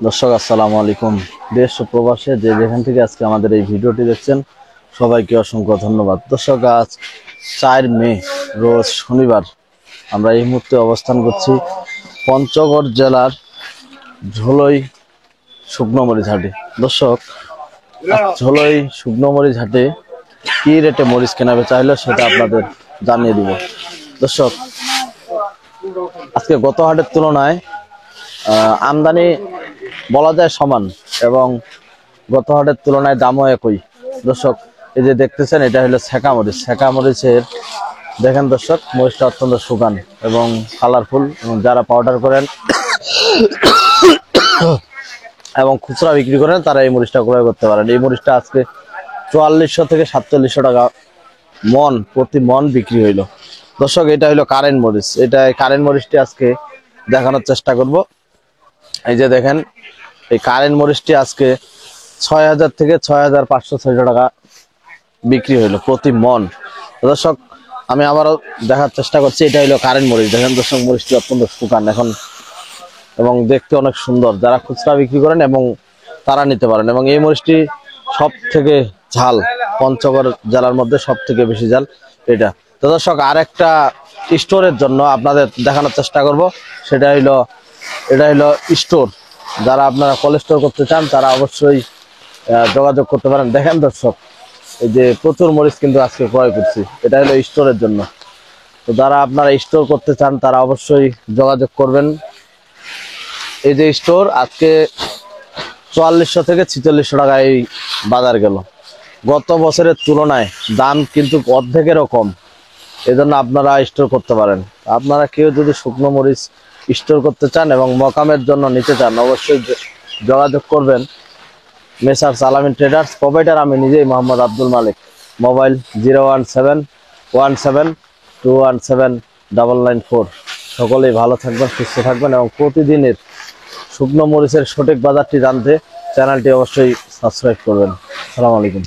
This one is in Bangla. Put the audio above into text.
দর্শক আসসালামু আলাইকুম। দেশ ও প্রবাসে যে যেখান থেকে আজকে আমাদের এই ভিডিওটি দেখছেন সবাইকে অসংখ্য ধন্যবাদ। দর্শক আজ 4 মে রোজ শনিবার আমরা এই মুহূর্তে অবস্থান করছি পঞ্চগড় জেলার ঝোলই শুকনো মরিচ হাটে। দর্শক ঝোলই শুকনো মরিচ হাটে কি রেটে মরিচ কেনা বেচা হলো সেটা আপনাদের জানিয়ে দিব। দর্শক আজকে গত হাটের তুলনায় আমদানি বলা যায় সমান এবং গত হাটের তুলনায় দামও একই। দর্শক এই যে দেখতেছেন এটা হলো ছেঁকা মরিচ। ছেঁকা মরিচের দেখেন দর্শক মরিচটা অত্যন্ত শুকান এবং কালারফুল, এবং যারা পাউডার করেন এবং খুচরা বিক্রি করেন তারা এই মরিচটা ক্রয় করতে পারেন। এই মরিচটা আজকে 4400 থেকে 4700 টাকা মন প্রতি মন বিক্রি হইলো। দর্শক এটা হলো কারেন্ট মরিচ। এটা কারেন্ট মরিচটি আজকে দেখানোর চেষ্টা করব। এই যে দেখেন এই কারেন্ট মরিচটি আজকে 6000 থেকে 6500 টাকা বিক্রি হইলো প্রতি মন। দর্শক আমি আবারও দেখার চেষ্টা করছি, এটা হলো কারেন্ট মরিচ। দেখেন দর্শক মরিচটি অত্যন্ত শুকান এখন এবং দেখতে অনেক সুন্দর। যারা খুচরা বিক্রি করেন এবং তারা নিতে পারেন। এবং এই মরিচটি সব থেকে ঝাল, পঞ্চগড় জেলার মধ্যে সব থেকে বেশি ঝাল এটা। তো দর্শক আর একটা স্টোরের জন্য আপনাদের দেখানোর চেষ্টা করব, সেটা হইলো এটা হলো স্টোর। যারা আপনারা কোল্ড স্টোর করতে চান তারা অবশ্যই যোগাযোগ করতে পারেন। দেখেন দর্শক এই যে প্রচুর মরিচ কিন্তু আজকে ক্রয় করছি, এটা হলো স্টোরের জন্য। তো যারা আপনারা স্টোর করতে চান তারা অবশ্যই যোগাযোগ করবেন। এই যে স্টোর আজকে 4400 থেকে 4600 টাকায় বাজার গেল। গত বছরের তুলনায় দাম কিন্তু অর্ধেকেরও কম, এজন্য আপনারা স্টোর করতে পারেন। আপনারা কেউ যদি শুকনো মরিচ স্টোর করতে চান এবং মকামের জন্য নিতে চান অবশ্যই যোগাযোগ করবেন মেসার্স আলামিন ট্রেডার্স। প্রোভাইডার আমি নিজেই মোহাম্মদ আব্দুল মালিক। মোবাইল 01717217994। সকলেই ভালো থাকবেন, সুস্থ থাকবেন এবং প্রতিদিনের শুকনো মরিচের সঠিক বাজারটি জানতে চ্যানেলটি অবশ্যই সাবস্ক্রাইব করবেন। আসসালামু আলাইকুম।